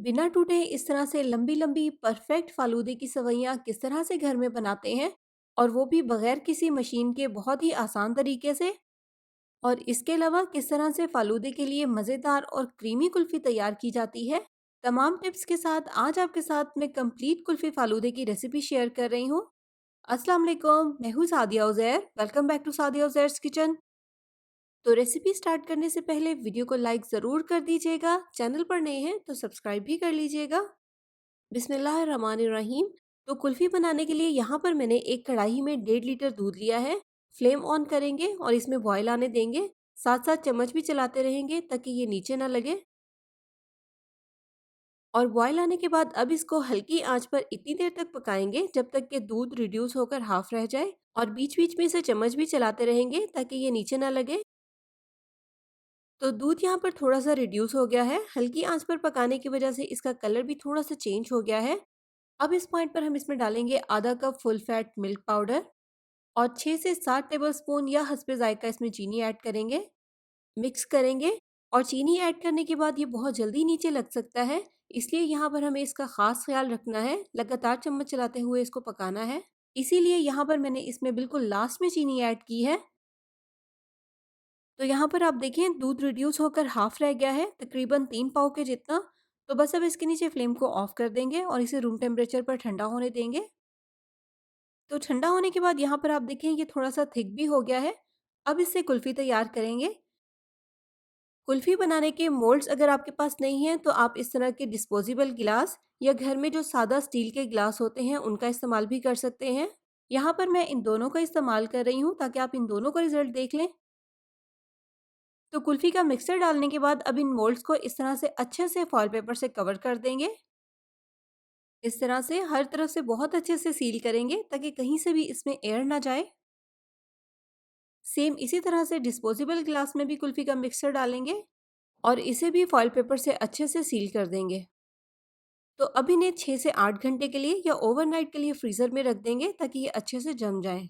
बिना टूटे इस तरह से लंबी लंबी परफेक्ट फालूदे की सवैयाँ किस तरह से घर में बनाते हैं, और वो भी बगैर किसी मशीन के बहुत ही आसान तरीके से। और इसके अलावा किस तरह से फालूदे के लिए मज़ेदार और क्रीमी कुल्फ़ी तैयार की जाती है, तमाम टिप्स के साथ आज आपके साथ मैं कंप्लीट कुल्फ़ी फालूदे की रेसिपी शेयर कर रही हूँ। अस्सलाम वालेकुम, मैं हूँ Sadia Uzair. Welcome back to Sadia Uzair's kitchen. तो रेसिपी स्टार्ट करने से पहले वीडियो को लाइक ज़रूर कर दीजिएगा, चैनल पर नए हैं तो सब्सक्राइब भी कर लीजिएगा। बिस्मिल्लाहिर्रहमानिर्रहीम। तो कुल्फ़ी बनाने के लिए यहाँ पर मैंने एक कढ़ाई में 1.5 लीटर दूध लिया है। फ्लेम ऑन करेंगे और इसमें बॉयल आने देंगे। साथ साथ चम्मच भी चलाते रहेंगे ताकि ये नीचे ना लगे। और बॉयल आने के बाद अब इसको हल्की आंच पर इतनी देर तक पकाएंगे जब तक कि दूध रिड्यूस होकर हाफ रह जाए, और बीच बीच में से चम्मच भी चलाते रहेंगे ताकि ये नीचे ना लगे। तो दूध यहाँ पर थोड़ा सा रिड्यूस हो गया है। हल्की आंच पर पकाने की वजह से इसका कलर भी थोड़ा सा चेंज हो गया है। अब इस पॉइंट पर हम इसमें डालेंगे आधा cup full fat milk powder और 6 से 7 टेबलस्पून या हस्बे जायका इसमें चीनी ऐड करेंगे। मिक्स करेंगे। और चीनी ऐड करने के बाद ये बहुत जल्दी नीचे लग सकता है, इसलिए यहाँ पर हमें इसका खास ख्याल रखना है। लगातार चम्मच चलाते हुए इसको पकाना है। इसीलिए यहाँ पर मैंने इसमें बिल्कुल लास्ट में चीनी ऐड की है। तो यहाँ पर आप देखें दूध रिड्यूस होकर हाफ रह गया है, तकरीबन 3 पाव के जितना। तो बस अब इसके नीचे फ्लेम को ऑफ कर देंगे और इसे रूम टेम्परेचर पर ठंडा होने देंगे। तो ठंडा होने के बाद यहाँ पर आप देखें ये थोड़ा सा थिक भी हो गया है। अब इससे कुल्फ़ी तैयार करेंगे। कुल्फ़ी बनाने के मोल्ड्स अगर आपके पास नहीं है तो आप इस तरह के डिस्पोजेबल गिलास या घर में जो सादा स्टील के गिलास होते हैं उनका इस्तेमाल भी कर सकते हैं। यहाँ पर मैं इन दोनों का इस्तेमाल कर रही हूँ ताकि आप इन दोनों का रिजल्ट देख लें। तो कुल्फ़ी का मिक्सचर डालने के बाद अब इन मोल्ड्स को इस तरह से अच्छे से फॉइल पेपर से कवर कर देंगे। इस तरह से हर तरफ से बहुत अच्छे से सील करेंगे ताकि कहीं से भी इसमें एयर ना जाए। सेम इसी तरह से डिस्पोजेबल ग्लास में भी कुल्फ़ी का मिक्सचर डालेंगे और इसे भी फॉइल पेपर से अच्छे से सील कर देंगे। तो अब इन्हें 6 से 8 घंटे के लिए या ओवरनाइट के लिए फ्रीज़र में रख देंगे ताकि ये अच्छे से जम जाएँ।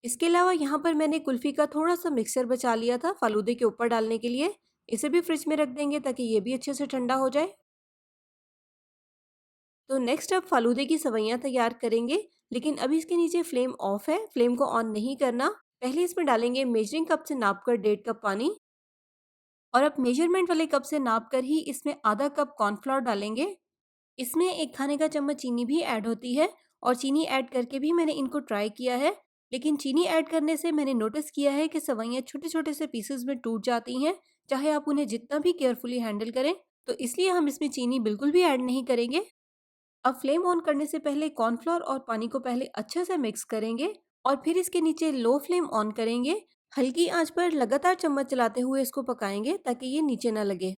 इसके अलावा यहाँ पर मैंने कुल्फ़ी का थोड़ा-सा मिक्सचर बचा लिया था फ़ालूदे के ऊपर डालने के लिए। इसे भी फ्रिज में रख देंगे ताकि ये भी अच्छे से ठंडा हो जाए। तो नेक्स्ट अब फ़ालूदे की सवैयाँ तैयार करेंगे, लेकिन अभी इसके नीचे फ्लेम ऑफ है, फ्लेम को ऑन नहीं करना। पहले इसमें डालेंगे मेजरिंग कप से नाप कर 1.5 कप पानी, और अब मेजरमेंट वाले कप से नाप कर ही इसमें आधा कप कॉर्नफ्लोर डालेंगे। इसमें 1 खाने का चम्मच चीनी भी ऐड होती है, और चीनी ऐड करके भी मैंने इनको ट्राई किया है, लेकिन चीनी ऐड करने से मैंने नोटिस किया है कि सवैयाँ छोटे-छोटे से पीसेस में टूट जाती हैं, चाहे आप उन्हें जितना भी केयरफुली हैंडल करें। तो इसलिए हम इसमें चीनी बिल्कुल भी ऐड नहीं करेंगे। अब फ्लेम ऑन करने से पहले कॉर्नफ्लोर और पानी को पहले अच्छे से मिक्स करेंगे और फिर इसके नीचे लो फ्लेम ऑन करेंगे। हल्की आंच पर लगातार चम्मच चलाते हुए इसको पकाएंगे ताकि ये नीचे ना लगे।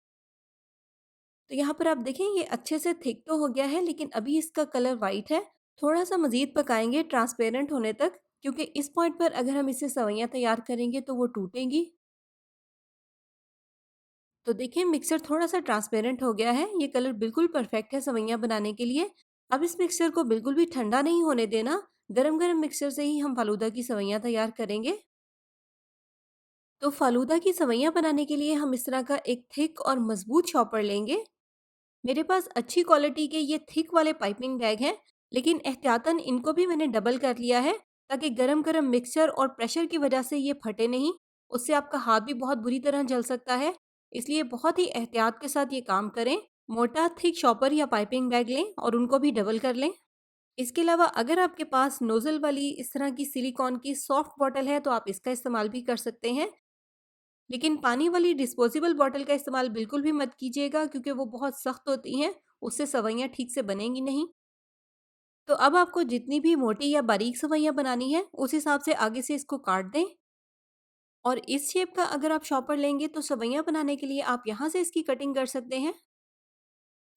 तो यहाँ पर आप देखें ये अच्छे से थिक तो हो गया है, लेकिन अभी इसका कलर वाइट है। थोड़ा सा मजीद पकाएंगे ट्रांसपेरेंट होने तक, क्योंकि इस पॉइंट पर अगर हम इससे सवैयाँ तैयार करेंगे तो वो टूटेंगी। तो देखिए मिक्सचर थोड़ा सा ट्रांसपेरेंट हो गया है। ये कलर बिल्कुल परफेक्ट है सवैयाँ बनाने के लिए। अब इस मिक्सचर को बिल्कुल भी ठंडा नहीं होने देना। गरम गरम मिक्सचर से ही हम फालूदा की सवैयाँ तैयार करेंगे। तो फालूदा की सवैयाँ बनाने के लिए हम इस तरह का एक थिक और मजबूत चॉपर लेंगे। मेरे पास अच्छी क्वालिटी के ये थिक वाले पाइपिंग बैग हैं, लेकिन एहतियातन इनको भी मैंने डबल कर लिया है ताकि गरम गरम मिक्सचर और प्रेशर की वजह से ये फटे नहीं। उससे आपका हाथ भी बहुत बुरी तरह जल सकता है, इसलिए बहुत ही एहतियात के साथ ये काम करें। मोटा थिक शॉपर या पाइपिंग बैग लें और उनको भी डबल कर लें। इसके अलावा अगर आपके पास नोजल वाली इस तरह की सिलिकॉन की सॉफ्ट बॉटल है तो आप इसका इस्तेमाल भी कर सकते हैं, लेकिन पानी वाली डिस्पोजेबल बॉटल का इस्तेमाल बिल्कुल भी मत कीजिएगा क्योंकि वो बहुत सख्त होती हैं, उससे सवैयाँ ठीक से बनेंगी नहीं। तो अब आपको जितनी भी मोटी या बारीक सवैयाँ बनानी है उस हिसाब से आगे से इसको काट दें। और इस शेप का अगर आप शॉपर लेंगे तो सवैयाँ बनाने के लिए आप यहाँ से इसकी कटिंग कर सकते हैं।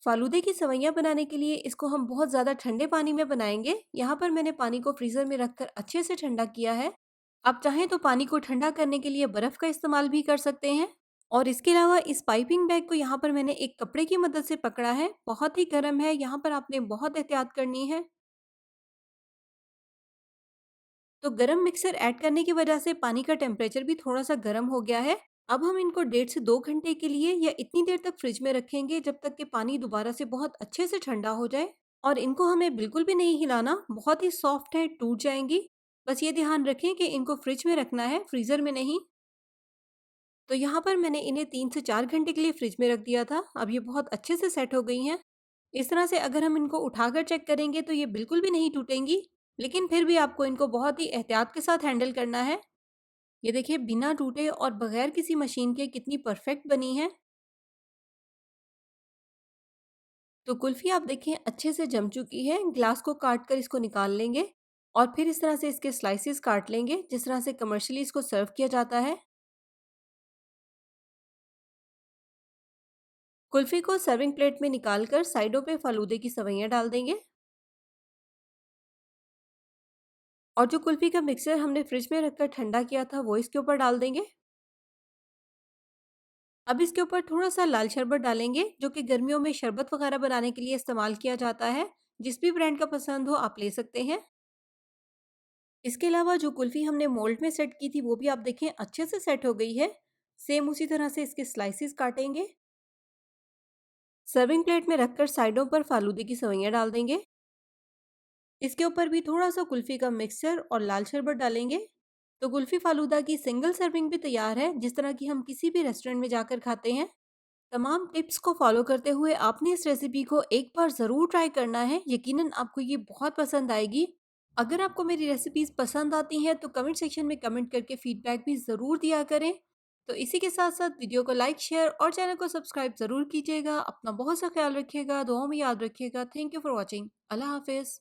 फालूदे की सवैयाँ बनाने के लिए इसको हम बहुत ज़्यादा ठंडे पानी में बनाएंगे। यहाँ पर मैंने पानी को फ्रीज़र में रखकर अच्छे से ठंडा किया है। आप चाहें तो पानी को ठंडा करने के लिए बर्फ़ का इस्तेमाल भी कर सकते हैं। और इसके अलावा इस पाइपिंग बैग को यहाँ पर मैंने एक कपड़े की मदद से पकड़ा है। बहुत ही गर्म है, यहाँ पर आपने बहुत एहतियात करनी है। तो गरम मिक्सर ऐड करने की वजह से पानी का टेम्परेचर भी थोड़ा सा गर्म हो गया है। अब हम इनको 1.5 से 2 घंटे के लिए या इतनी देर तक फ्रिज में रखेंगे जब तक कि पानी दोबारा से बहुत अच्छे से ठंडा हो जाए। और इनको हमें बिल्कुल भी नहीं हिलाना, बहुत ही सॉफ्ट है, टूट जाएंगी। बस ये ध्यान रखें कि इनको फ्रिज में रखना है, फ्रीजर में नहीं। तो यहाँ पर मैंने इन्हें 3 से 4 घंटे के लिए फ्रिज में रख दिया था। अब ये बहुत अच्छे से सेट हो गई हैं। इस तरह से अगर हम इनको उठाकर चेक करेंगे तो ये बिल्कुल भी नहीं टूटेंगी। लेकिन फिर भी आपको इनको बहुत ही एहतियात के साथ हैंडल करना है। ये देखिए बिना टूटे और बगैर किसी मशीन के कितनी परफेक्ट बनी है। तो कुल्फी आप देखें अच्छे से जम चुकी है। ग्लास को काट कर इसको निकाल लेंगे और फिर इस तरह से इसके स्लाइसेस काट लेंगे जिस तरह से कमर्शियली इसको सर्व किया जाता है। कुल्फी को सर्विंग प्लेट में निकालकर साइडों पे फालूदे की सवैयां डाल देंगे। और जो कुल्फी का मिक्सर हमने फ्रिज में रखकर ठंडा किया था वो इसके ऊपर डाल देंगे। अब इसके ऊपर थोड़ा सा लाल शरबत डालेंगे जो कि गर्मियों में शरबत वगैरह बनाने के लिए इस्तेमाल किया जाता है। जिस भी ब्रांड का पसंद हो आप ले सकते हैं। इसके अलावा जो कुल्फी हमने मोल्ड में सेट की थी वो भी आप देखें अच्छे से सेट हो गई है। सेम उसी तरह से इसके स्लाइसेस काटेंगे। सर्विंग प्लेट में रखकर साइडों पर फालूदे की सवैयां डाल देंगे। इसके ऊपर भी थोड़ा सा कुल्फी का मिक्सचर और लाल शरबत डालेंगे। तो कुल्फी फालूदा की सिंगल सर्विंग भी तैयार है, जिस तरह की हम किसी भी रेस्टोरेंट में जाकर खाते हैं। तमाम टिप्स को फॉलो करते हुए आपने इस रेसिपी को एक बार ज़रूर ट्राई करना है। यकीनन आपको ये बहुत पसंद आएगी। अगर आपको मेरी रेसिपीज़ पसंद आती हैं तो कमेंट सेक्शन में कमेंट करके फीडबैक भी ज़रूर दिया करें। तो इसी के साथ साथ वीडियो को लाइक, शेयर और चैनल को सब्सक्राइब ज़रूर कीजिएगा। अपना बहुत सा ख्याल रखिएगा, दुआओं में याद रखिएगा। Thank you for watching. अल्लाह हाफिज़।